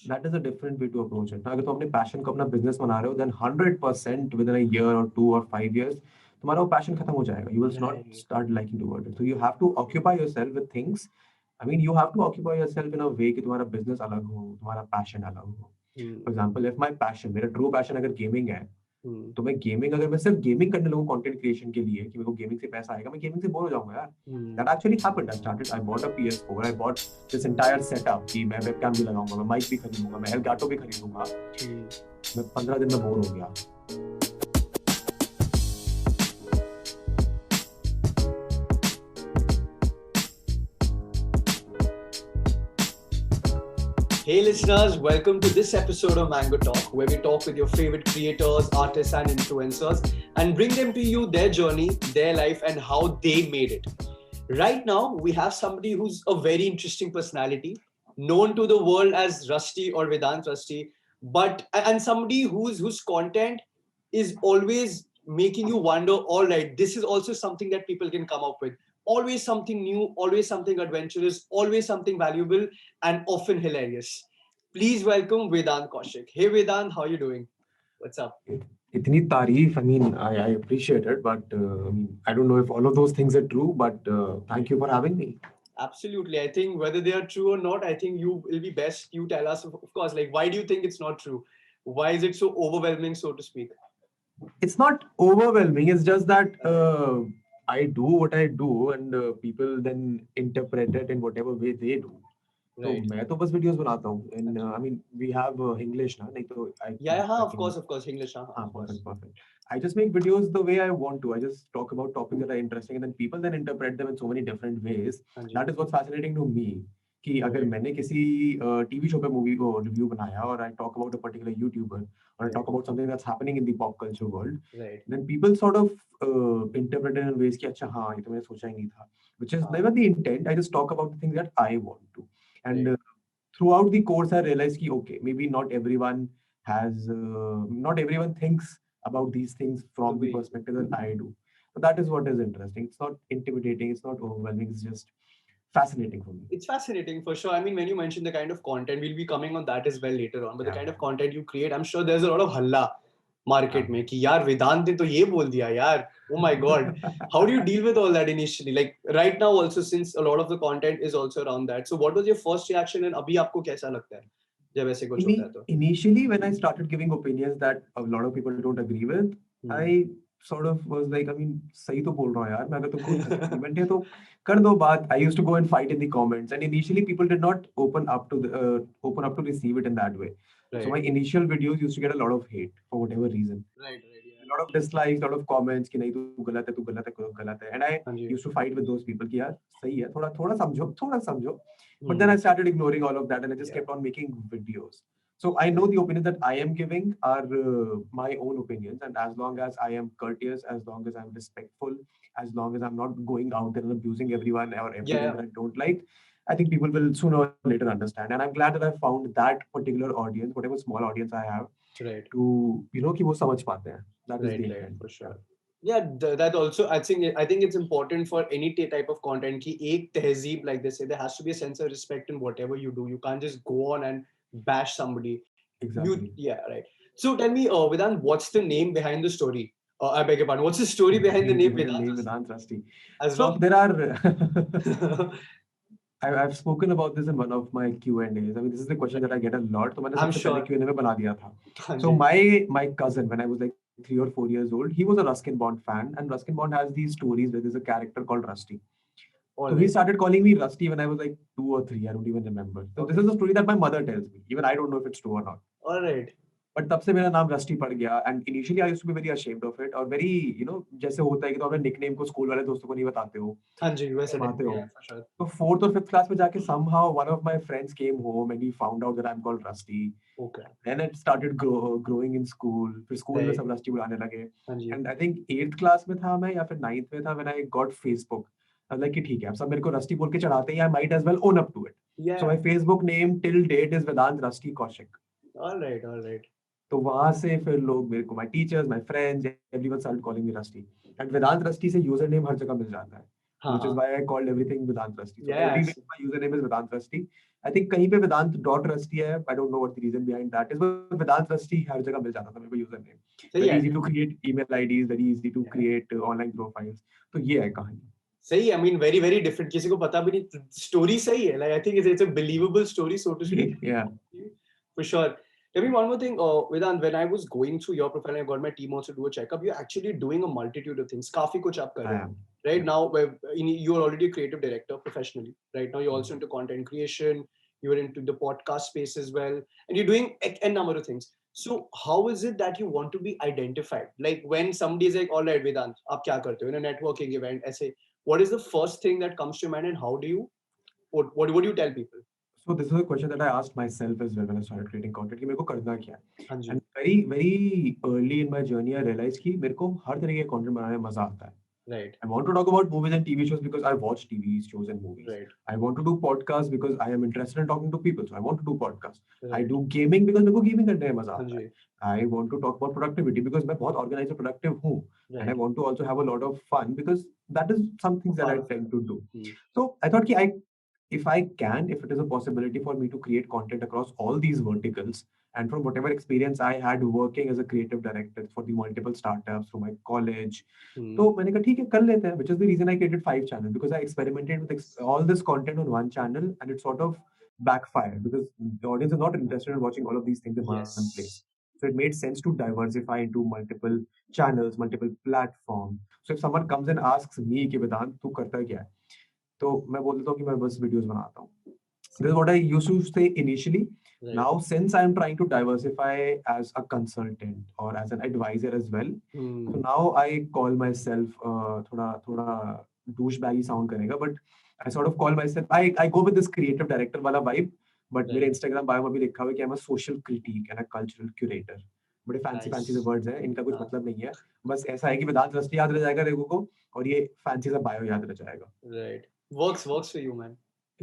that is a different way to approach it. अगर तुम अपने passion को अपना business बना रहे हो, then 100% within a year or 2 or 5 years, तुम्हारा वो passion खत्म हो जाएगा. You will not Right. start liking towards it. So you have to occupy yourself with things. I mean, you have to occupy yourself in a way कि तुम्हारा business अलग हो, तुम्हारा passion अलग हो. Hmm. For example, if my passion, मेरा true passion अगर gaming है, Hmm. तो मैं गेमिंग अगर मैं सिर्फ गेमिंग करने लगूं कंटेंट क्रिएशन के लिए कि मेरे को गेमिंग से पैसा आएगा, मैं गेमिंग से बोर हो जाऊंगा यार. Hmm. That actually happened. I bought a PS4, I bought this entire setup कि मैं वेबकैम भी लगाऊंगा, मैं माइक भी खरीदूंगा, मैं एलगाटो भी खरीदूंगा. Hmm. मैं 15 दिन में बोर हो गया. Hey listeners, welcome to this episode of Mango Talk, where we talk with your favorite creators, artists, and influencers and bring them to you their journey, their life, and how they made it. Right now, we have somebody who's a very interesting personality, known to the world as Rusty or Vedant Rusty, but and somebody whose content is always making you wonder, all right, this is also something that people can come up with. Always something new, always something adventurous, always something valuable, and often hilarious. Please welcome Vedant Kaushik. Hey Vedant, how are you doing? What's up? इतनी तारीफ, I mean, I appreciate it, but I mean, I don't know if all of those things are true, but thank you for having me. Absolutely. I think whether they are true or not, I think you will be best. You tell us, of course, like why do you think it's not true? Why is it so overwhelming, so to speak? It's not overwhelming. It's just that I do what I do, and people then interpret it in whatever way they do. तो Right. मैं तो बस videos बनाता हूँ. हाँ And ji. I mean, we have English ना, नहीं तो I Yeah, yeah, I हाँ, can. of course, English, हाँ, of course. perfect, perfect. I just make videos the way I want to. I just talk about topics that are interesting, and then people then interpret them in so many different ways. हाँ जी. That is what's fascinating to me. कि अगर Right, मैंने किसी TV show पे movie को review बनाया और I talk about a particular YouTuber और आई right, talk about something that's happening in the pop culture world, right. then people sort of interpret it in ways कि अच्छा हाँ ये तो मैंने सोचा ही नहीं था, which is never हाँ, the intent. I just talk about the things that I want to, and right. throughout the course I realized कि okay, maybe not everyone has not everyone thinks about these things The from the way. perspective that I do. So that is what is interesting. It's not intimidating, it's not overwhelming, it's just fascinating for me. It's fascinating for sure. I mean, when you mention the kind of content, we'll be coming on that as well later on. But the Yeah, kind of content you create, I'm sure there's a lot of halla yeah. market में कि यार वेदांत ने तो ये बोल दिया यार. Oh my God. How do you deal with all that initially? Like right now also, since a lot of the content is also around that. So what was your first reaction and अभी आपको कैसा लगता है जब ऐसे कुछ होता है तो? Initially, when I started giving opinions that a lot of people don't agree with, Hmm. I sort of was like, I mean, सही तो बोल रहा हूँ यार, मैं अगर तुमको agreement है तो कर दो बात. I used to go and fight in the comments, and initially people did not open up to receive it in that way. So my Right. initial videos used to get a lot of hate for whatever reason. Right, right, A yeah. lot of dislikes, a lot of comments कि नहीं तू गलत है, तू गलत है, तू गलत है. And I हाँ जी. used to fight with those people कि यार सही है, थोड़ा थोड़ा समझो, थोड़ा समझो. But then Hmm. I started ignoring all of that and I just Yeah. kept on making videos. So I know the opinions that I am giving are my own opinions, and as long as I am courteous, as long as I'm respectful, as long as I'm not going out there and abusing everyone or Yeah, everything yeah. that I don't like, I think people will sooner or later understand. And I'm glad that I found that particular audience, whatever small audience I have, Right. to कि वो समझ पाते हैं. That is Right, the right, intent. for Yeah. sure. Yeah, that also I think it's important for any type of content कि एक तहजीब, like they say, there has to be a sense of respect in whatever you do. You can't just go on and bash somebody. You Exactly. Yeah, right. So tell me, Vedant, what's the name behind the story? I beg your pardon. What's the story behind the name The Vedant name Vedant Trusty. as So long? there are I've spoken about this in one of my Q&As. I mean, this is the question that Right. I get a lot. तो मैंने I'm सबसे पहले sure. Q&A में बना दिया था. हाँ So जी. my cousin, when I was like 3 or 4 years old, he was a Ruskin Bond fan, and Ruskin Bond has these stories where there's a character called Rusty. All So he right. started calling me Rusty when I was like 2 or 3. I don't even remember. So this Okay. is a story that my mother tells me. Even I don't know if it's true or not. All right. But तब से मेरा नाम Rusty पड़ गया. And initially I used to be very ashamed of it और very जैसे होता है कि तो अपने निकनेम को स्कूल वाले दोस्तों को नहीं बताते हो, हाँ जी, वैसे छुपाते हो. yeah, for sure. तो फोर्थ और फिफ्थ क्लास में जाके somehow one of my friends came home and he found out that I'm called Rusty. Okay. Then it started growing in school. फिर स्कूल में Right. सब रस्टी बुलाने लगे. हाँ जी. And I think eighth class में था मैं या फिर नाइन्थ में था when I got Facebook. I was like कि ठीक है, अब सब मेरे को रस्टी बोल के चढ़ाते हैं, I might as well own up to it. So Yeah. my Facebook name till date is Vedant Rusty Kaushik. All right. All right. तो वहां से फिर लोग मेरे को, my teachers, my friends, everyone started calling me Rusty. And Vedant Rusty से user name हर जगह मिल जाता है, हाँ which is हाँ. why I called everything Vedant Rusty. So Yeah. everywhere my username is Vedant Rusty. I think कहीं पे वेदांत डॉट रस्टी है. I don't know what the reason behind that is, but Vedant Rusty हर जगह मिल जाता था मेरे को यूजर नेम. सही Very है. easy to create email IDs, very easy to create online profiles. तो ये है कहानी. सही है. I mean very very different. किसी को पता भी नहीं. Story सही है. Like I think it's a believable story, so to speak. Yeah. For sure. Tell me one more thing, Vedant. When I was going through your profile, I got my team also do a checkup. You're actually doing a multitude of things. काफी कुछ आप कर I रहे हो. am. Right Yeah. now, you're already a creative director professionally. Right now, you're also Mhm. into content creation. You're into the podcast space as well, and you're doing a number of things. So, how is it that you want to be identified? Like when somebody is like, "All right, Vedant, आप क्या करते हो in a networking event?" ऐसे, what is the first thing that comes to your mind, and how do you, what do you tell people? So this is a question that I asked myself as well when I started creating content कि मेरे को करना क्या है. हाँ जी. And very very early in my journey I realized कि मेरे को हर तरह के content बनाने में मजा आता है. Right. I want to talk about movies and TV shows because I watch TV shows and movies. Right. I want to do podcasts because I am interested in talking to people, so I want to do podcasts. I Right. do gaming because मेरे को gaming करने में मजा हाँ आता है. जी. I want to talk about productivity because मैं बहुत organized और productive हूँ. And I Right. want to also have a lot of fun because that is some things that I Part of tend it. to do. Hmm. So I thought कि if I can, if it is a possibility for me to create content across all these verticals, and from whatever experience I had working as a creative director for the multiple startups through my college, Hmm. तो मैंने कहा ठीक है कर लेते हैं, which is the reason I created 5 channels because I experimented with all this content on one channel and it sort of backfired because the audience is not interested in watching all of these things in one place. Yes. So it made sense to diversify into multiple channels, multiple platforms. So if someone comes and asks me कि वेदांत तू करता क्या है, तो मैं बोल देता हूँ कि मैं बस वीडियोस बनाता हूँ. This is what I used to say initially. Right. Now, since I'm trying to diversify as a consultant or as an advisor as well, Hmm. so now I call myself थोड़ा douchebaggy sound करेगा, but I sort of call myself I go with this creative director वाला vibe, but Right. मेरे Instagram bio में भी लिखा हुआ है कि I'm a social critique and a cultural curator. बड़े fancy Nice. से words हैं, इनका कुछ हाँ. मतलब नहीं है. बस ऐसा है कि वेदांत रस्टी याद रह जाएगा लोगों को और ये fancy सा bio याद रह जाएगा. Right. Works for you, man.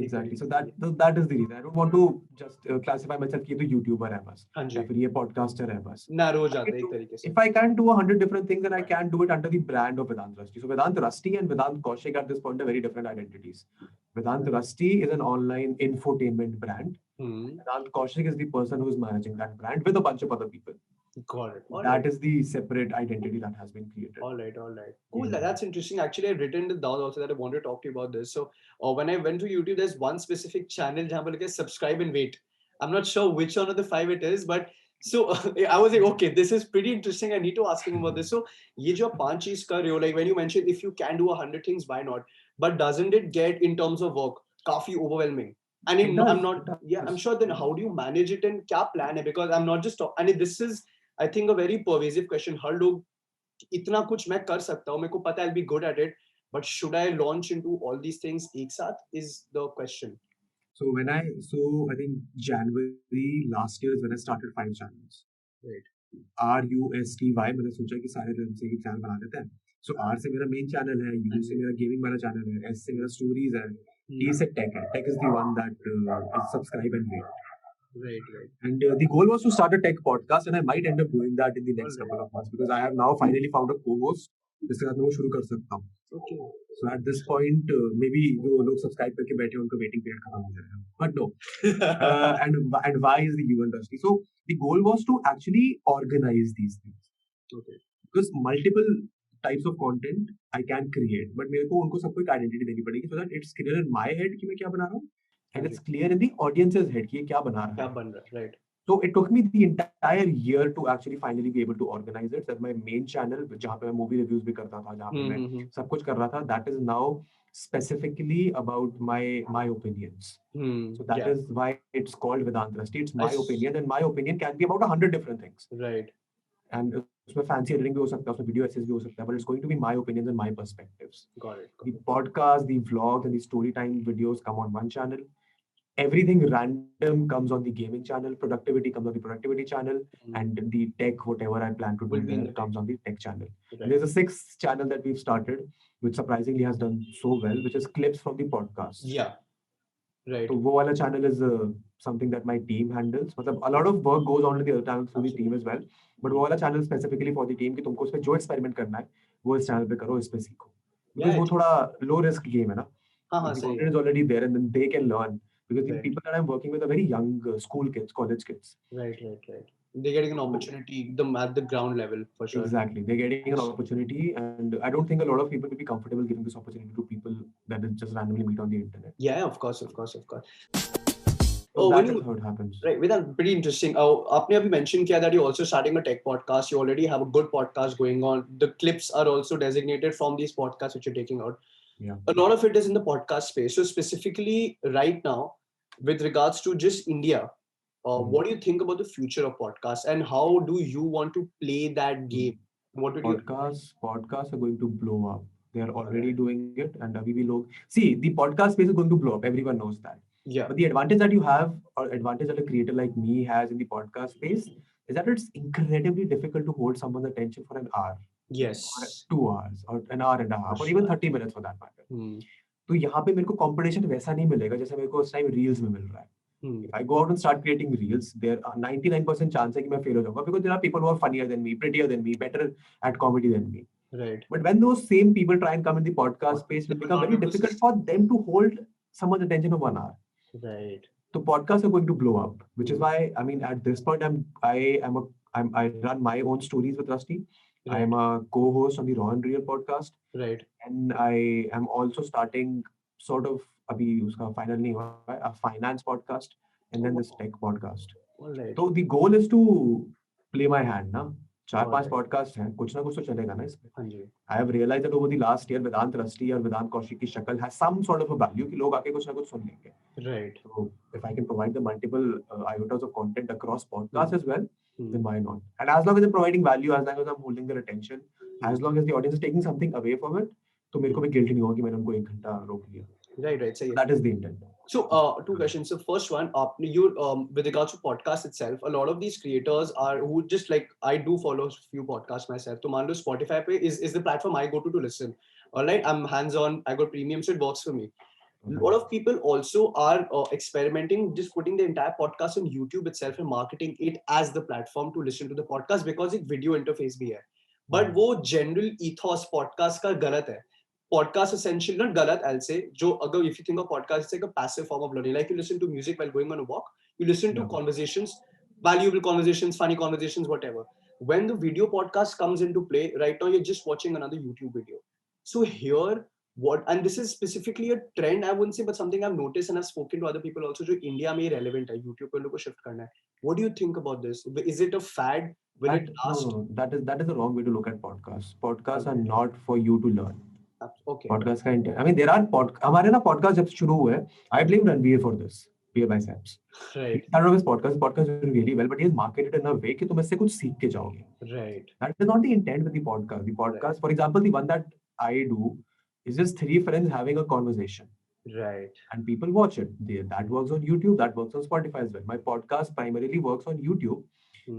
Exactly. So Equally. that is the reason. I don't want to just classify myself कि ये तो YouTuber है बस, हाँ या जी. फिर ये podcaster है बस. Narrow I जाता can है एक do- तरीके से. If I can do 100 different things, then I can do it under the brand of Vedant Rusty. So Vedant Rusty and Vedant Kaushik at this point are very different identities. Vedant Rusty is an online infotainment brand. Hmm. Vedant Kaushik is the person who is managing that brand with a bunch of other people. Got it. All That right. is the separate identity that has been created. All right. All right. Cool. Yeah. That's interesting. Actually, I've written it down also that I want to talk to you about this. So, when I went to YouTube, there's one specific channel जहाँ पर लिखा है subscribe and wait. I'm not sure which one of the 5 it is, but so I was like, okay, this is pretty interesting. I need to ask him about this. So, ये जो आप 5 चीज कर रहे हो, like when you mentioned if you can do 100 things, why not? But doesn't it get in terms of work काफी overwhelming? And It does, I'm not. it does. Yeah, I'm sure. Then how do you manage it and क्या plan है? Because I'm not just. And this is, I think, a very pervasive question. हर लोग इतना कुछ मैं कर सकता हूँ, मेरे को पता है I'll be good at it, but should I launch into all these things एक साथ is the question. So I think January last year is when I started 5 channels. Right. RUSTY मैंने सोचा कि सारे तरह से एक चैनल बना देते हैं. So R से मेरा मेन चैनल है, U से मेरा गेमिंग वाला चैनल है, S से मेरा स्टोरीज है, T से टेक है. Tech is the one that is subscribe and wait. Right. And the goal was to start a tech podcast, and I might end up doing that in the next Alright. couple of months because I have now finally found a co-host जिसके साथ मैं वो शुरू कर सकता हूँ. Okay. So at this point, maybe जो लोग सब्सक्राइब करके बैठे हैं उनका वेटिंग पीरियड खत्म हो जाएगा. But no. And why is the U industry? So the goal was to actually organize these things. Okay. Because multiple types of content I can create, but मेरे को उनको सबको एक identity देनी पड़ेगी so that it's clear in my head कि मैं क्या बना रहा हूँ, and it's clear in the audience's head कि ये क्या बना रहा क्या है. बन रहा है? Right. So it took me the entire year to actually finally be able to organize it. That my main channel, जहाँ पे मैं movie reviews भी करता था, जहाँ पे मैं सब कुछ कर रहा था, that is now specifically about my opinions. So that is why it's called Vedant Rusty. It's my opinion, and my opinion can be about 100 different things. Right. And उसमें fancy editing भी हो सकता है, उसमें video essays भी हो सकता है, but it's going to be my opinions and my perspectives. Got it. The podcast, the vlogs, and the story time videos come on one channel. Everything random comes on the gaming channel. Productivity comes on the productivity channel, and the tech, whatever I plan to do there, comes on the tech channel. Right. There's a 6th channel that we've started, which surprisingly has done so well, which is clips from the podcast. Yeah. Right. So वो वाला channel is something that my team handles. मतलब a lot of work goes on to the other channels through the team as well. But वो वाला channel specifically for the team कि तुमको उसपे जो experiment करना है, वो इस channel पे करो, इस पे सीखो. Because वो थोड़ा low risk game है ना. हाँ, The सही content is already there, and then they can learn. because the Right. people that I'm working with are very young school kids, college kids. Right. They're getting an So opportunity at the ground level for sure. exactly, they're getting an opportunity, and I don't think a lot of people will be comfortable giving this opportunity to people that they just randomly meet on the internet. Yeah, of course, of course, of course. So Oh, when that is you how it happens. right, Vedant, pretty interesting. Oh, आपने अभी mention किया that you're also starting a tech podcast. You already have a good podcast going on. The clips are also designated from these podcasts which you're taking out. Yeah. A lot of it is in the podcast space. So specifically right now, with regards to just India, what do you think about the future of podcasts and how do you want to play that game? What would you? Podcasts are going to blow up. They are already Alright. doing it, and अभी भी लोग see the podcast space is going to blow up. Everyone knows that. Yeah. But the advantage that you have, or advantage that a creator like me has in the podcast space, is that it's incredibly difficult to hold someone's attention for an hour, or Yes. 2 hours, or an hour and a half, or even 30 minutes for that matter. Hmm. तो यहाँ पे मेरे को competition वैसा नहीं मिलेगा जैसे मेरे को उस टाइम reels में मिल रहा है. Hmm. If I go out and start creating reels, there are 99% chance है कि मैं fail हो जाऊंगा, because there are people who are funnier than me, prettier than me, better at comedy than me. Right. But when those same people try and come in the podcast space, it will become very difficult for them to hold someone's attention for 1 hour. Right. So podcasts are going to blow up, which is why, I mean, at this point, I run my own stories with Rusty. I Right. am a co-host on the Raw and Real podcast, Right. and I am also starting sort of अभी उसका final नहीं हुआ है, a finance podcast, and then this tech podcast. All right. So the goal is to play my hand ना. 4-5 Alright. podcasts हैं, कुछ ना कुछ तो चलेगा ना इसमें. हाँ जी. I have realized that over the last year, Vedant Rusty or Vedant Kaushik की शक्ल has some sort of a value कि लोग आके कुछ ना कुछ सुन लेंगे. Right. So if I can provide the multiple iotas of content across podcasts as well, then why not? And as long as I'm providing value, as long as I'm holding their attention, as long as the audience is taking something away from it, तो मेरे को भी guilty नहीं होगा कि मैंने उनको 1 घंटा रोक लिया. Right. So, That is the intent. So, two questions. So, first one, you with regards to podcast itself, a lot of these creators are who just like I do follow a few podcasts myself. So, मान लो Spotify पे is the platform I go to listen. All right, I'm hands-on. I got premium, so it works for me. A lot of people also are experimenting, just putting the entire podcast on YouTube itself and marketing it as the platform to listen to the podcast because एक video interface भी है. But वो general ethos podcast का गलत है. Podcast essentially not galat, I'll say, jo agar if you think of podcast, it's like a passive form of learning. Like you listen to music while going on a walk, you listen to conversations, valuable conversations, funny conversations, whatever. When the video podcast comes into play, right now you're just watching another YouTube video. So here, and this is specifically a trend, I wouldn't say, but something I've noticed and I've spoken to other people also, jo India mein relevant hai, YouTube pe log ko shift karna hai. What do you think about this? Is it a fad? Will it last? No, that is the wrong way to look at podcasts. Podcasts are not for you to learn. Okay. Podcast का intent. I mean, there are हमारे ना podcast जब शुरू हुए, I blame Ranveer for this. Beer Biceps. Right. He started his podcast is doing really well, but he has marketed in a way कि तुम इससे कुछ सीख के जाओगे. Right. That is not the intent with the podcast. The podcast, for example, the one that I do is just 3 friends having a conversation. Right. And people watch it. That works on YouTube. That works on Spotify as well. My podcast primarily works on YouTube.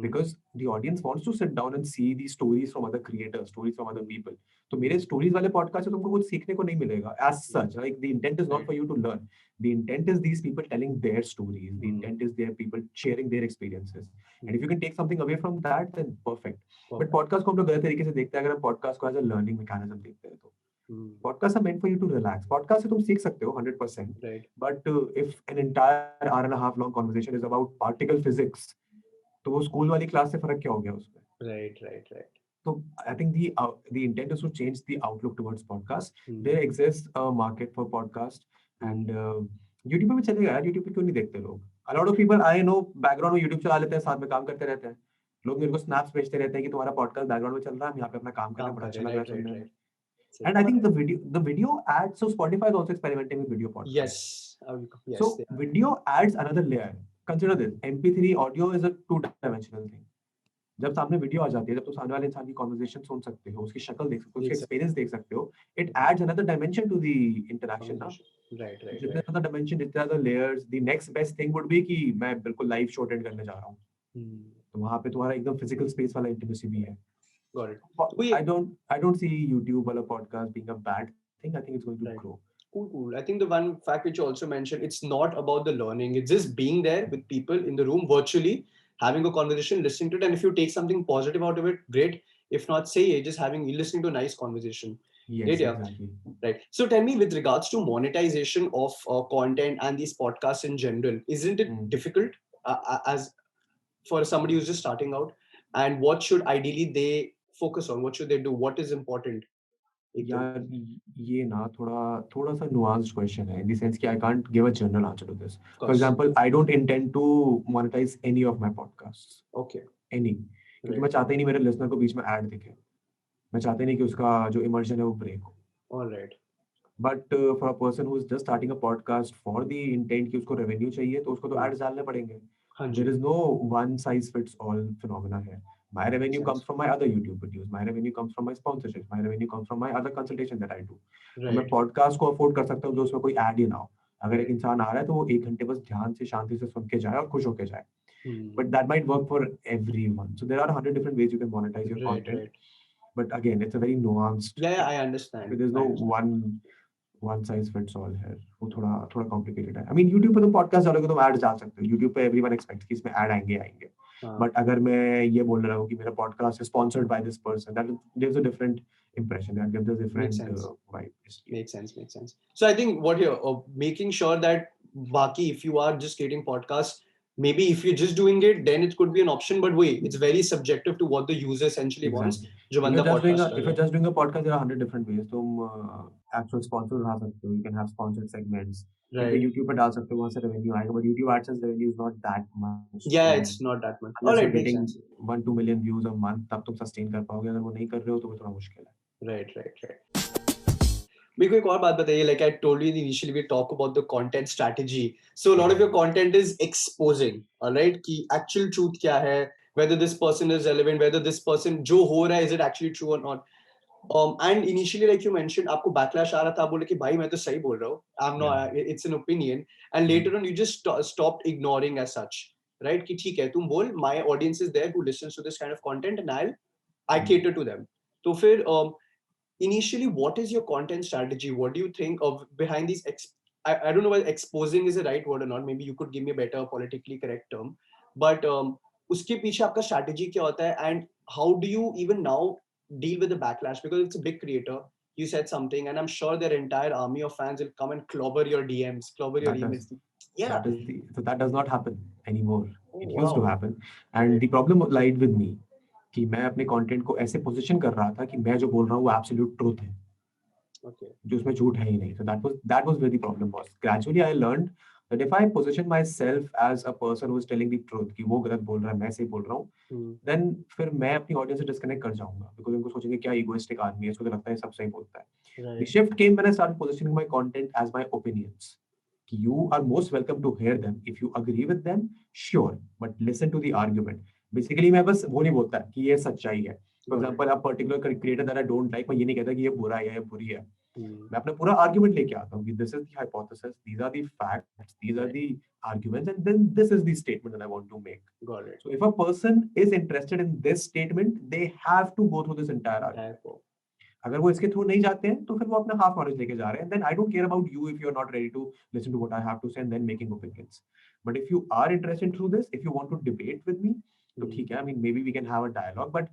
Because the audience wants to sit down and see the stories from other creators, stories from other people. तो मेरे stories वाले podcast से तुमको कुछ सीखने को नहीं मिलेगा. As such, like the intent is not for you to learn. The intent is these people telling their stories. The intent is their people sharing their experiences. And if you can take something away from that, then perfect. But podcast को हम लोग गलत तरीके से देखते हैं. अगर हम podcast को as a learning mechanism देखते हैं तो. Podcasts are meant for you to relax. Podcast से तुम सीख सकते हो 100%. Right. But if an entire hour and a half long conversation is about particle physics, तो वो स्कूल वाली क्लास से फर्क क्या हो गया उसमें? Right. So I think the intent is to change the outlook towards podcast. There exists a market for podcast, and YouTube पे भी चलेगा यार. YouTube पे क्यों नहीं देखते लोग? A lot of people I know background में YouTube चला लेते हैं, साथ में काम करते रहते हैं. लोग मेरे को snaps भेजते रहते हैं कि तुम्हारा podcast background में चल रहा है, हम यहाँ पे अपना काम कर रहे हैं, बड़ा अच्छा लग रहा है सुनने में. And I think the video adds. So Spotify is also experimenting with video podcast. Yes. So video adds another layer. Consider this: MP3 audio is a 2-dimensional thing. जब सामने वीडियो आ जाती है, जब तुम सामने वाले इंसान की कन्वर्सेशन सुन सकते हो, उसकी शक्ल देख सकते हो, उसका एक्सपीरियंस देख सकते हो, it adds another dimension to the interaction ना. Right. जितने ज़्यादा dimension, जितने ज़्यादा layers, the next best thing would be कि मैं बिल्कुल लाइव शो अटेंड करने जा रहा हूँ. तो वहाँ पे तुम्हारा एकदम फिजिकल स्पेस वाला इंटीमेसी भी है. Got it. I don't see YouTube वाला podcast being a bad thing. I think it's going to grow. Cool. I think the one fact which you also mentioned, it's not about the learning. It's just being there with people in the room virtually, having a conversation, listening to it. And if you take something positive out of it, great. If not, say just listening to a nice conversation. Yes, Yeah. exactly. Right. So tell me, with regards to monetization of content and these podcasts in general, isn't it Hmm. difficult as for somebody who's just starting out? And what should ideally they focus on? What should they do? What is important? Ekdom. यार ये ना थोड़ा थोड़ा सा nuanced question है in the sense कि I can't give a general answer to this. Of For course. example, I don't intend to monetize any of my podcasts. Okay. Any. क्योंकि Right. मैं चाहता ही नहीं मेरे लिसनर को बीच में ऐड दिखे. मैं चाहता ही नहीं कि उसका जो इमर्जन है वो ब्रेक हो. All right. But for a person who is just starting a podcast for the intent कि उसको revenue चाहिए तो उसको तो ads डालने पड़ेंगे. हाँ There ji. is no one size fits all phenomena here. My revenue Makes comes sense. from my other YouTube videos. My revenue comes from my sponsorships. My revenue comes from my other consultation that I do. तो मैं Right. podcast को afford कर सकता हूँ जो उसमें कोई ad ही ना हो. अगर एक Right. इंसान आ रहा है तो वो 1 घंटे बस ध्यान से शांति से सुन के जाए और खुश होके जाए. Hmm. But that might work for everyone. So there are 100 different ways you can monetize your Right. content. Right. But again, it's a very nuanced Yeah, thing. I understand. There's I no understand. one size fits all है. वो थोड़ा थोड़ा complicated है. I mean YouTube पे तुम podcast डालोगे तो ads डाल सकते हो. YouTube पे everyone expects कि इसमें ad आएंगे आएंगे. हाँ. But अगर मैं ये बोल रहा हूँ कि मेरा podcast is sponsored by this person, that gives a different impression. That gives a Makes different sense. vibe. Makes sense. Makes sense. So I think what you're making sure that Baki, if you are just creating podcasts, maybe if you're just doing it, then it could be an option. But wait, it's very subjective to what the user essentially wants. Exactly. जो If बंदा you're just doing a podcast कर if रहा you're है. just doing a podcast, there are 100 different ways. तुम actual sponsor उठा सकते हो. You can have sponsored segments. तुम Right. YouTube पे डाल सकते हो वहाँ से revenue आएगा. But YouTube AdSense revenue is not that much. Yeah, So, it's not that much. unless All you're right, makes getting sense. 1-2 million views a month, तब तुम sustain कर पाओगे. अगर वो नहीं कर रहे हो तो वो थोड़ा मुश्किल है. Right, right, right. मेरे को एक और बात बताइए, like I told you initially we talk about the content strategy. So a lot of your content is exposing, all right, कि actual truth क्या है, whether this person is relevant, whether this person जो हो रहा है is it actually true or not. And initially like you mentioned आपको backlash आ रहा था, बोले कि भाई मैं तो सही बोल रहा हूँ, I'm not, it's an opinion, and later on you just stopped ignoring as such, right, कि ठीक है तुम बोल, my audience is there who listens to this kind of content and I cater to them. तो फिर initially what is your content strategy? What do you think of behind these I don't know whether exposing is the right word or not, maybe you could give me a better politically correct term, but उसके पीछे आपका strategy क्या होता है, and how do you even now deal with the backlash, because it's a big creator, you said something and I'm sure their entire army of fans will come and clobber your DMs, clobber your emails. Yeah. So that does not happen anymore. Oh, It used to wow. happen. And Right. the problem lied with me कि मैं अपने content को ऐसे position कर रहा था कि मैं जो बोल रहा हूँ वो एब्सोल्यूट ट्रूथ है. Okay. जो उसमें झूठ है ही नहीं. So that was where the problem was. Gradually I learned that if I position myself as a person who is telling the truth कि वो गलत बोल रहा है मैं सही बोल रहा हूँ, then फिर मैं अपनी ऑडियंस से डिस्कनेक्ट कर जाऊंगा, because उनको सोचेंगे क्या इगोइस्टिक आदमी है, इसको तो लगता है सब सही बोलता है. The shift came when I started positioning my content as my opinions. You are most welcome to hear them. If you agree with them, sure, but listen to the argument. Basically, मैं बस वो नहीं बोलता कि ये सच्चाई है. For example, a particular creator that I don't like, मैं ये नहीं कहता कि ये बुरा है या ये बुरी है. मैं अपना पूरा argument लेके आता हूँ कि this is the hypothesis, these are the facts, these are the arguments, and then this is the statement that I want to make. Got it. So if a person is interested in this statement, they have to go through this entire argument. अगर वो इसके through नहीं जाते हैं तो फिर वो अपना हाफ नॉलेज लेके जा रहे हैं. Then I don't care about you if you're not ready to listen to what I have to say and then making opinions. But if you are interested through this, if you want to debate with me, तो ठीक है. I mean maybe we can have a dialogue. But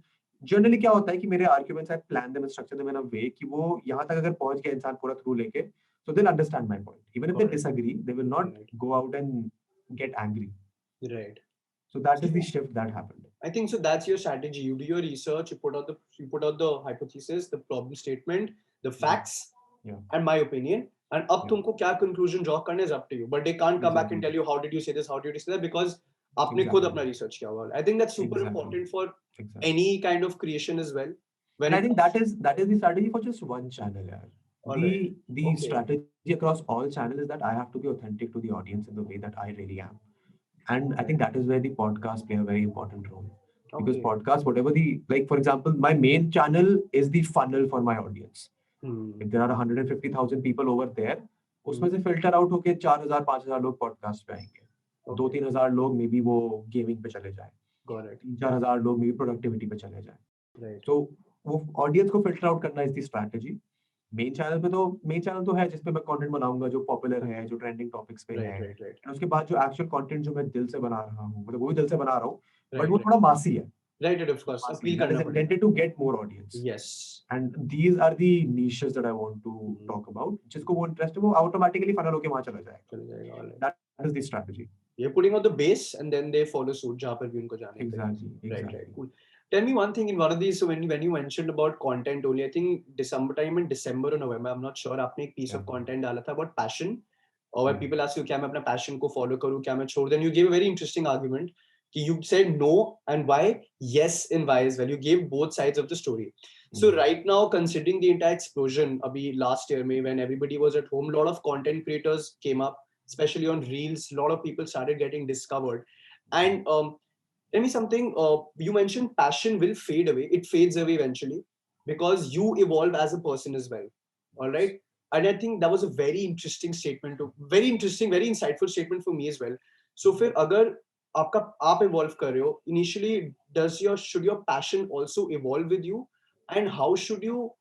generally क्या होता है कि मेरे arguments I plan them and structure them in a way कि वो यहाँ तक अगर पहुंच गया इंसान पूरा थ्रू लेके, so they'll understand my point. Even if they disagree, they will not go out and get angry. Right. So that is the shift that happened. I think so. That's your strategy. You do your research. You put out the hypothesis, the problem statement, the facts, and my opinion. And up तुमको क्या conclusion draw करने is up to you. But they can't come back and tell you how did you say this, how did you say that, because आपने खुद अपना research किया हुआ. I think that's super important for any kind of creation as well. And I think that is the strategy for just one channel. The strategy across all channels is that I have to be authentic to the audience in the way that I really am. And I think that is where the podcast play a very important role. Because podcast, whatever like for example, my main channel is the funnel for my audience. If there are 150,000 people over there, उसमें से filter out होके 4,000-5,000 लोग podcast पे आएंगे. 2-3 हजार लोग may be वो gaming पे चले जाए. 3-4 हजार लोग मे बी प्रोडक्टिविटी पे चले जाए. तो वो ऑडियंस को फिल्टर आउट करना is the strategy. Main channel तो है जिसपे मैं कंटेंट बनाऊंगा जो पॉपुलर है, जो ट्रेंडिंग टॉपिक्स पे है. और उसके बाद जो एक्चुअल कंटेंट जो मैं दिल से बना रहा हूँ, मतलब वो भी दिल से बना रहा हूँ, बट वो थोड़ा मासी है. Right, of course. Appeal that is करना पड़ेगा. intended to get more audience. Yes. And these are the niches that I want to talk about. जिसको वो interest है वो automatically funnel होके वहाँ चला जाएगा. चले जाएगा, all right. That is the strategy. You're putting out the base and then they follow suit जहाँ पर भी उनको जाने का. Exactly. Right. Cool. Tell me one thing in one of these. So when you mentioned about content only, I think December or November, I'm not sure. आपने एक piece of content डाला था about passion. Or when people ask you क्या मैं अपना passion को follow करूँ, क्या मैं छोड़, then you gave a very interesting argument. You said no and why, yes and why as well. You gave both sides of the story. So right now, considering the entire explosion, abhi last year May, when everybody was at home, a lot of content creators came up, especially on Reels. A lot of people started getting discovered. And tell me something. You mentioned passion will fade away. It fades away eventually because you evolve as a person as well. All right. And I think that was a very interesting statement. Very interesting, very insightful statement for me as well. So, फिर अगर आप evolve कर रहे हो, initially should your passion also evolve with you, and how should you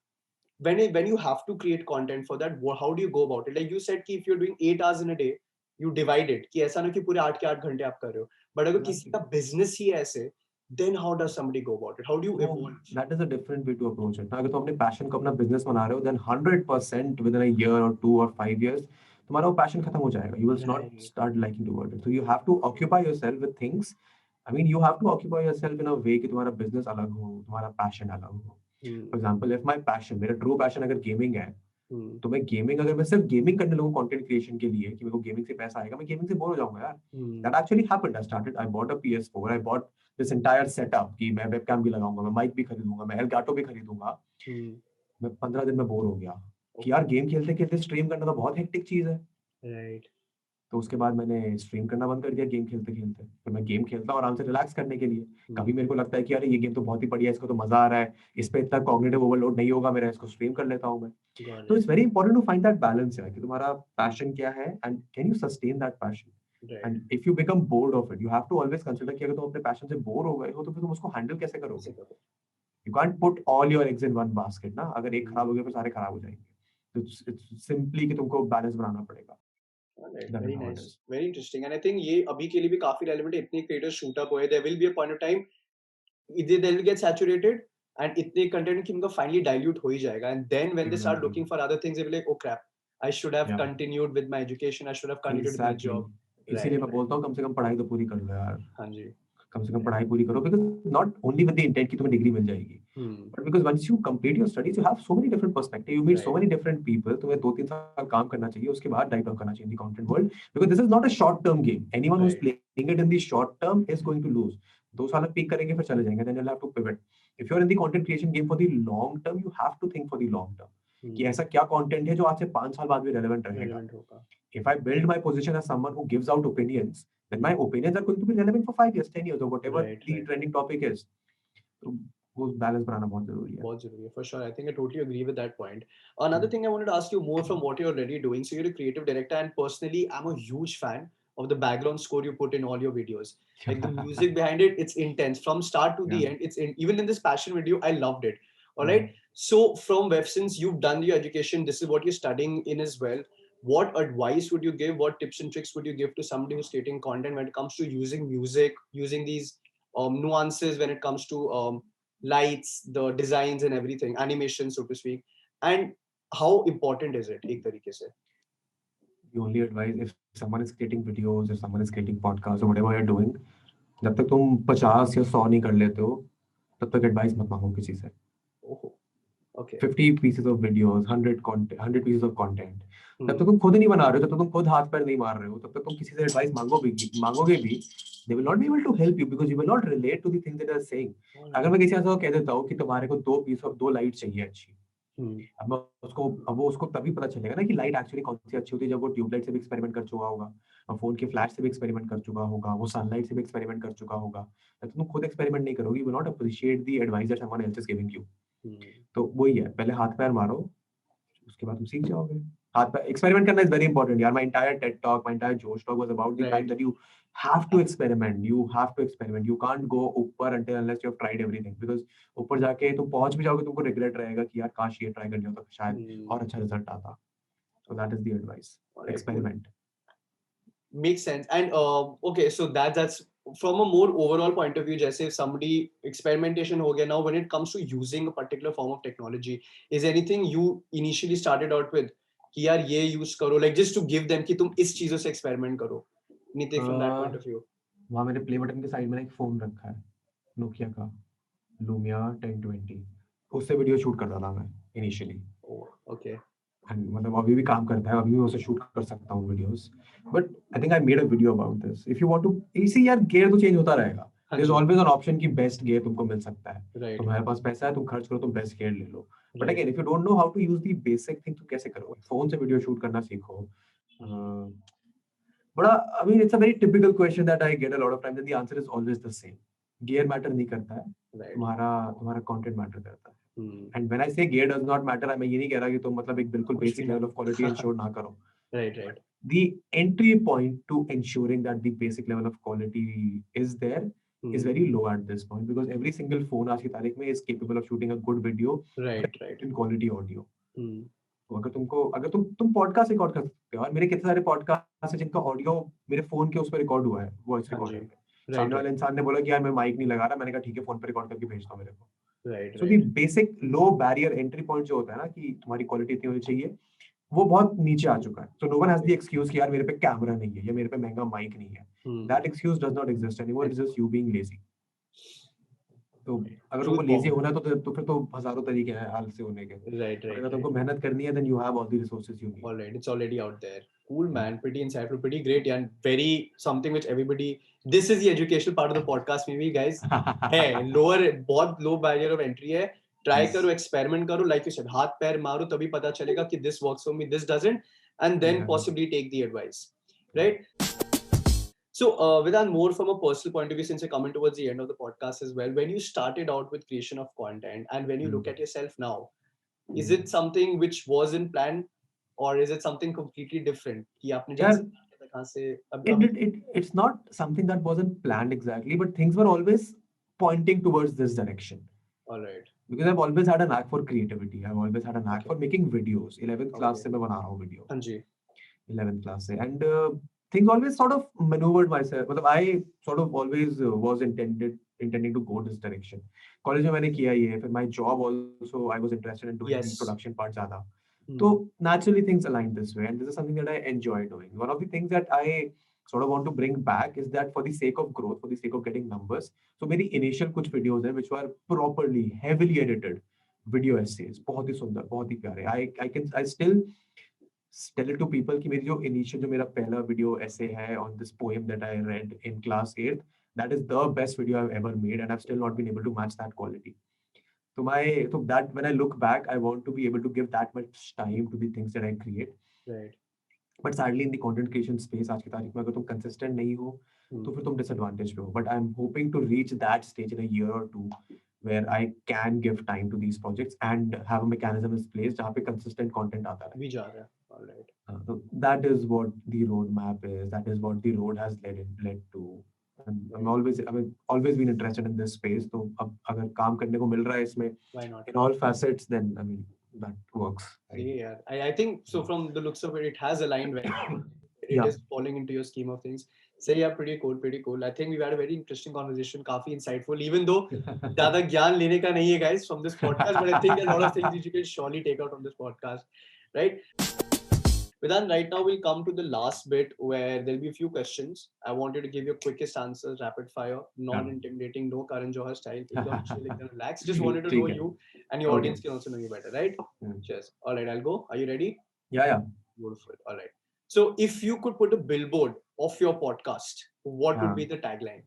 when you have to create content for that, how do you go about it? Like you said कि if you're doing 8 hours in a day, you divide it कि ऐसा ना कि पूरे 8 के 8 घंटे आप कर रहे हो, but अगर किसी का business ही है ऐसे, then how does somebody go about it? How do you evolve? That is a different way to approach it. अगर तुम अपने passion को अपना business बना रहे हो, then 100% within a year or 2 or 5 years, तुम्हारा वो passion खत्म हो जाएगा. You will not start liking to work it. So you have to occupy yourself with things. I mean, you have to occupy yourself in a way कि तुम्हारा business अलग हो, तुम्हारा passion अलग हो. For example, if my passion, मेरा true passion अगर gaming है, तो मैं गेमिंग अगर मैं सिर्फ गेमिंग करने लगूं कंटेंट क्रिएशन के लिए कि मेरे को गेमिंग से पैसा आएगा, मैं गेमिंग से बोर हो जाऊंगा यार. That actually happened. I bought a PS4, I bought this entire setup कि मैं वेबकैम भी लगाऊंगा, मैं माइक भी खरीदूंगा, मैं एलगाटो भी खरीदूंगा. मैं 15 दिन में बोर हो गया कि यार गेम खेलते खेलते स्ट्रीम करना तो बहुत हेक्टिक चीज है. राइट. तो उसके बाद मैंने स्ट्रीम करना बंद कर दिया गेम खेलते खेलते. फिर मैं गेम खेलता हूँ आराम से रिलैक्स करने के लिए. कभी मेरे को लगता है कि अरे ये गेम तो बहुत ही बढ़िया है, इसको तो मजा आ रहा है, इस पे इतना कॉग्निटिव ओवरलोड नहीं होगा मेरा, इसको स्ट्रीम कर लेता हूँ मैं. तो it's very important to find that balance है कि तुम्हारा पैशन क्या है and can you sustain that passion. And if you become bored of it, you have to always consider कि अगर तुम अपने पैशन से बोर हो गए हो तो फिर तुम उसको हैंडल कैसे करोगे. You can't put all your eggs in one basket ना. अगर एक खराब हो गया तो सारे खराब हो जाएंगे. तो इट्स सिंपली कि तुमको बैलेंस बनाना पड़ेगा. Very nice, very interesting. And I think ये अभी के लिए भी काफी relevant है. इतने creators shoot up हुए, there will be a point of time they will get saturated and इतने content कि उनका finally dilute हो ही जाएगा. And then when they start looking for other things, they will be like, oh crap, I should have continued with my education, I should have continued with my job. इसीलिए मैं बोलता हूँ कम से कम पढ़ाई तो पूरी कर लो यार. हाँ जी. कम से कम पढ़ाई पूरी करो, because not only with the intent कि तुम्हें डिग्री मिल जाएगी, but because once you complete your studies, you have so many different perspectives, you meet so many different people. तुम्हें 2-3 साल काम करना चाहिए, उसके बाद dive down करना चाहिए in the content world, because this is not a short term game. Anyone who's playing it in the short term is going to lose. 2 साल पीक करेंगे फिर चले जाएंगे, then you'll have to pivot. If you're in the content creation game for the long term, you have to think for the long term. कि ऐसा क्या content है जो आज से 5 साल बाद भी relevant रहेगा. If I build my position as someone who gives out opinions, then my opinions are going to be relevant for 5 years, 10 years, or whatever the trending topic is. So, वो balance बनाना बहुत जरूरी है. बहुत जरूरी है, for sure. I think I totally agree with that point. Another thing I wanted to ask you more from what you're already doing. So you're a creative director, and personally, I'm a huge fan of the background score you put in all your videos. Like the music behind it, it's intense from start to the end. Even in this passion video, I loved it. All right. So from since you've done your education, this is what you're studying in as well. What advice would you give? What tips and tricks would you give to somebody who's creating content when it comes to using music, using these nuances when it comes to lights, the designs and everything, animation, so to speak, and how important is it? एक तरीके से. The only advice, if someone is creating videos, if someone is creating podcasts or whatever you're doing, जब तक तुम 50 या 100 नहीं कर लेते हो, तब तक एडवाइस मत मांगो किसी से. Okay. 50 pieces of videos, 100 pieces of content. जब तक तुम खुद नहीं बना रहे हो, तब तक तुम खुद हाथ पैर नहीं मार रहे हो, तब तक तुम किसी से एडवाइस मांगोगे भी, they will not be able to help you because you will not relate to the things that they are saying. अगर मैं किसी ऐसा को कह देता हूँ कि तुम्हारे को 2 पीस और 2 लाइट चाहिए अच्छी, अब वो उसको तभी पता चलेगा ना कि लाइट एक्चुअली कौन सी अच्छी होती है, जब वो ट्यूबलाइट से भी एक्सपेरिमेंट कर चुका होगा, और फोन के फ्लैश से भी एक्सपेरिमेंट कर चुका होगा, वो सनलाइट से भी एक्सपेरिमेंट कर चुका होगा. तो तुम खुद एक्सपेरिमेंट नहीं करोगे, you will not appreciate the advice that someone else is giving you. तो वही है, पहले हाथ पैर मारो, उसके बाद तुम सीख जाओगे. हाथ पैर एक्सपेरिमेंट करना is very important यार. My entire TED talk, my entire Josh talk was about the fact that you have to experiment. You have to experiment. You can't go ऊपर unless you have tried everything, because ऊपर जाके तुम पहुंच भी जाओगे, तुमको regret रहेगा कि यार काश ये ट्राई कर लिया तो शायद और अच्छा रिजल्ट आता. So that is the advice. Experiment. Makes sense. And okay, so that's from a more overall point of view, जैसे if somebody experimentation हो गया, now when it comes to using a particular form of technology, is anything you initially started out with कि यार ये use करो, like just to give them कि तुम इस चीजों से experiment करो, anything from that point of view? वहाँ मेरे प्ले बटन के साइड में एक फोन रखा है नोकिया का लूमिया 1020, उससे वीडियो शूट करता था मैं इनिशियली। Oh, okay. एंड मतलब अभी भी काम करता है, अभी भी उससे शूट कर सकता हूँ videos. But I think I made a video about this. If you want to, इसी यार गियर तो चेंज होता रहेगा, there is always an option कि बेस्ट गियर तुमको मिल सकता है। Right. तुम्हारे पास पैसा है, तुम खर्च करो, तुम बेस्ट गियर ले लो। But Right. Again if you don't know how to use the basic thing, तो कैसे करोगे? फोन से वीडियो शूट करना सीखो। बड़ा, I mean it's a very typical question that I get a lot of time, the answer is always the same. Gear matter नहीं करता है, Right. तुम्हारा कंटेंट मैटर करता है। Hmm. एंड व्हेन आई से गियर डज नॉट मैटर, मैं ये नहीं कह रहा कि तुम मतलब एक बिल्कुल कुछ भी बेसिक ना। लेवल ऑफ क्वालिटी इंश्योर ना करो। Right. Right. The entry point to ensuring that the basic level of quality is there is very low at this point, because every single phone आज की तारीख में is capable of shooting a good video Right. Right. in quality audio. Hmm. तो अगर तुम podcast record कर सकते हो, और मेरे कितने सारे पॉडकास्ट हैं जिनका ऑडियो मेरे फोन के उस पर रिकॉर्ड हुआ है, वॉइस हाँ जी। रिकॉर्डर पे। Right. सामने Right. वाले इंसान ने बोला कि यार मैं माइक नहीं लगा रहा, मैंने कहा ठीक है, फोन पे रिकॉर्ड करके भेजता हूँ मेरे को। Right. So Right. The basic low barrier entry point जो होता है ना कि तुम्हारी क्वालिटी इतनी होनी चाहिए, वो बहुत नीचे आ चुका है। So no one has the excuse कि यार मेरे पे कैमरा नहीं है या मेरे पे महंगा माइक नहीं है। Hmm. That excuse does not exist anymore, it's just you being lazy. तो अगर तुमको Truth लेजी bomb. होना है तो फिर तो हजारों तरीके हैं आलसी होने के। Right. और Right. अगर Right. तुमको मेहनत करनी है, then you have all the resources you need. All right, it's already out there. Cool, man. Pretty insightful, pretty great, and very something which everybody. This is the educational part of the podcast, maybe, guys. Hey, बहुत low barrier of entry है. Try Yes. करो, experiment करो, like you said, हाथ पैर मारो, तभी पता चलेगा कि this works for me, this doesn't, and then Yeah. possibly take the advice, right? So, Vedant, more from a personal point of view, since we're coming towards the end of the podcast as well, when you started out with creation of content, and when you look at yourself now, is it something which wasn't planned, or is it something completely different? कि आपने Yeah. जैसे कहाँ से अब It's not something that wasn't planned exactly, but things were always pointing towards this direction. all right, Because I've always had a knack for creativity. I've always had a knack Okay. for making videos. 11th class Okay. से मैं बना रहा हूँ video. हाँ जी, 11th class से. And things always sort of maneuvered myself. मतलब I sort of always was intending to go this direction. College में मैंने किया ये, फिर my job also I was interested in doing the Yes. production part ज़्यादा. Hmm. So naturally things aligned this way, and this is something that I enjoy doing. One of the things that I sort of want to bring back is that for the sake of growth, for the sake of getting numbers, so मेरी initial कुछ videos हैं which were properly heavily edited video essays, बहुत ही सुंदर, बहुत ही प्यारे. I still tell it to people कि मेरी जो initial जो मेरा पहला video essay है on this poem that I read in class 8th, that is the best video I've ever made, and I've still not been able to match that quality. So that when I look back, I want to be able to give that much time to the things that I create. right, But sadly in the content creation space, आज की तारीख में अगर तुम consistent नहीं हो, तो फिर तुम disadvantage पे हो. But I'm hoping to reach that stage in a year or two where I can give time to these projects and have a mechanism in place जहाँ पे consistent content आता रहे. भी जा रहा है, all right, So that is what the roadmap is. That is what the road has led to. And I've always been interested in this space. So अब अगर काम करने को मिल रहा है इसमें why not? in all facets, then I mean that works. Right? Yeah, I think so. From the looks of it, it has aligned well. It Yeah. is falling into your scheme of things. So yeah, pretty cool, pretty cool. I think we've had a very interesting conversation, काफी insightful. Even though ज़्यादा ज्ञान लेने का नहीं है guys from this podcast, but I think there are a lot of things that you can surely take out from this podcast, right? Vedant, right now we'll come to the last bit where there'll be a few questions. I want you to give your quickest answers, rapid fire, non-intimidating, no Karan Johar style. Ekdam chill, ekdam relax. Just wanted to know you, and your audience can also know you better, right? Cheers. All right, I'll go. Are you ready? Yeah. Beautiful. All right. So if you could put a billboard of your podcast, what would be the tagline?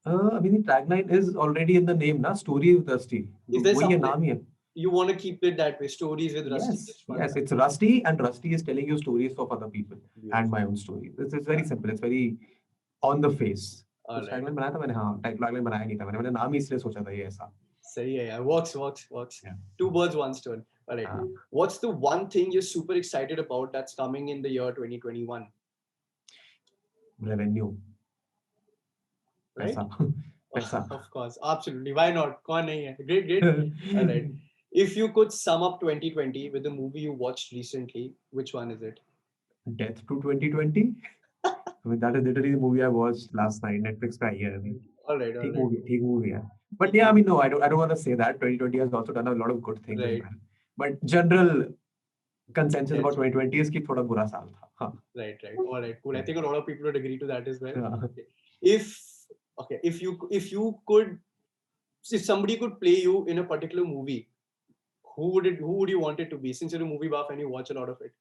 I mean the tagline is already in the name, na? Story with Rusty. Is there वही something नाम ही है. you want to keep it that way? Stories with Rusty. Yes, it's Rusty, and Rusty is telling you stories of other people and my own story. It's very simple. It's very on the face. Tagline बनाया था मैंने, हाँ, tagline बनाया नहीं था मैंने नाम ही इसलिए सोचा था ये ऐसा. सही है यार, works. Yeah. 2 birds, 1 stone. All right. What's the one thing you're super excited about that's coming in the year 2021? Revenue. Right? पैसा. Of course, absolutely. Why not? कौन नहीं है? Great. All right. If you could sum up 2020 with a movie you watched recently, which one is it? Death to 2020. I mean, that is literally the movie I watched last night. Netflix पे आई है अभी. All right. ठीक movie है. But yeah, I mean, no, I don't want to say that. 2020 has also done a lot of good things as Right. well. But general consensus Yes. about 2020 is कि थोड़ा बुरा साल था. हाँ. Right. All right. Cool. I think a lot of people would agree to that as well. Yeah. If somebody could play you in a particular movie, who would you want it to be? Since you're a movie buff and you watch a lot of it.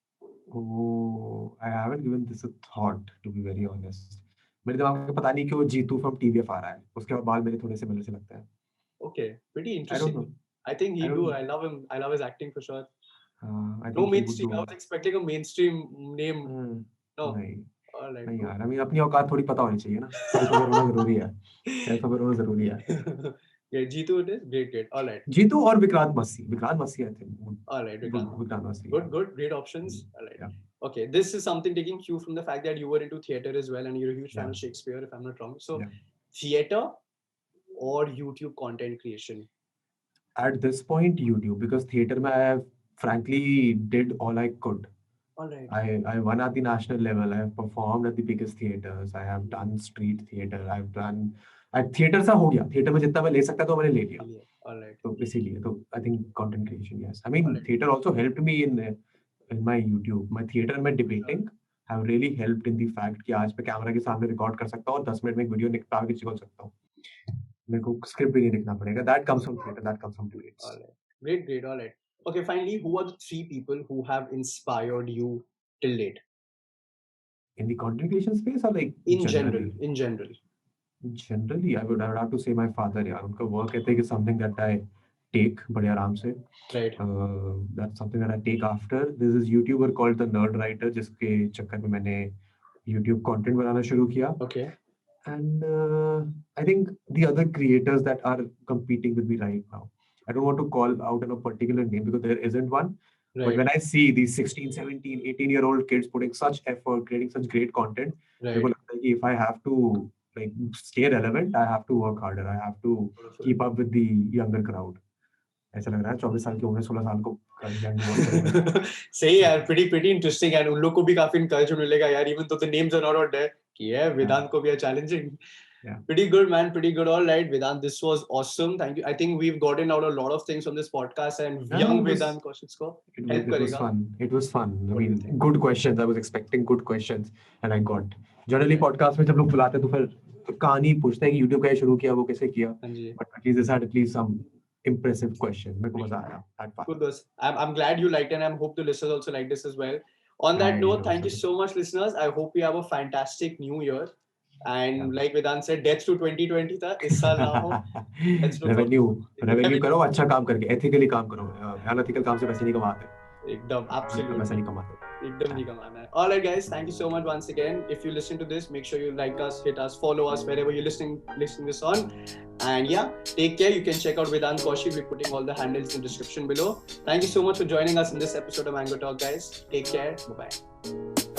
Oh, I haven't given this a thought, to be very honest. मेरे दिमाग में पता नहीं क्यों Jitu from TVF आ रहा है. उसके बाद बाल मेरे थोड़े से मिलने से लगता है. Okay, pretty I don't interesting. know. I think I he don't do. know. I love him. I love his acting for sure. I No think he would mainstream. do. I was expecting a mainstream name. No. नहीं All right. नहीं cool. यार. I mean, अपनी औकात थोड़ी पता होनी चाहिए ना. Self aware होना जरूरी है. Self aware होना जरूरी है. Yeah, Jeetu it is. Great. All right. Jeetu और Vikrant Massey. Vikrant Massey I think. All right. Vikrant Massey. Good. Great options. All right. Yeah. Okay, this is something taking cue from the fact that you were into theater as well and you're a huge fan Yeah. of Shakespeare, if I'm not wrong. So, Yeah. theater or YouTube content creation? At this point, YouTube, because theater में I have frankly did all I could. All right. I won at the national level. I have performed at the biggest theaters. I have done street theater. I've done at theater सा हो गया. Theater में जितना मैं ले सकता था मैंने ले लिया. All right. तो इसीलिए तो I think content creation, yes. I mean, Alright. theater also helped me in my YouTube. My theater and my debating have really helped in the fact कि आज मैं कैमरा के सामने रिकॉर्ड कर सकता हूँ और 10 मिनट में एक वीडियो निकाल के चिपक सकता हूँ. मेरे को स्क्रिप्ट भी नहीं लिखना पड़ेगा. That comes from theater. That comes from debates. All right. Great. All right. Okay, finally, who are the 3 people who have inspired you till date? In the content creation space or like In generally? general. Generally, I would have to say my father. यार उनका work ethic is something that I take बड़े आराम से. Right. That's something that I take after. This is YouTuber called the Nerd Writer, जिसके चक्कर में मैंने YouTube content बनाना शुरू किया. Okay. And I think the other creators that are competing with me right now, I don't want to call out a particular name because there isn't one. Right. But when I see these 16, 17, 18-year-old kids putting such effort, creating such great content, Right. मेरे को लगता है कि if I have to like stay relevant, I have to work harder. I have to keep up with the younger crowd. ऐसा लग रहा है 24 साल की उम्र 16 साल को सही यार, pretty interesting and उन लोग को भी काफी encouragement मिलेगा यार, even though the names are not out there कि है वेदांत को भी are challenging. Yeah. Pretty good, man. Pretty good. All right, Vedant, this was awesome. Thank you. I think we've gotten out a lot of things from this podcast and Yeah, young it was- Vedant Kaushik ko help It was karega. fun. It was fun. I What do you mean, think? good questions. I was expecting good questions and I got. Generally podcast में जब लोग बुलाते हैं तो फिर कहानी पूछते हैं कि YouTube कैसे शुरू किया, वो कैसे किया. हाँ जी. But at least this had at least some impressive questions. मेरे को मजा आया. Had fun. Good, boss. I'm glad you liked it and I hope the listeners also like this as well. On that I note, know thank you so. so much, listeners. I hope you have a fantastic new year. And Yeah. like Vedant said, death to 2020 था, इस साल ना हो. Let's look revenue करो, अच्छा काम करके, ethically काम करो. अनएथिकल काम से पैसे नहीं कमाते. एकदम, absolutely. पैसे नहीं कमाते. एकदम नहीं कमाना है. All right, guys. Thank you so much once again. If you listen to this, make sure you like us, hit us, follow us wherever you're listening this on. And yeah, take care. You can check out Vedant Kaushik. We're putting all the handles in the description below. Thank you so much for joining us in this episode of Mango Talk, guys. Take care. Bye-bye.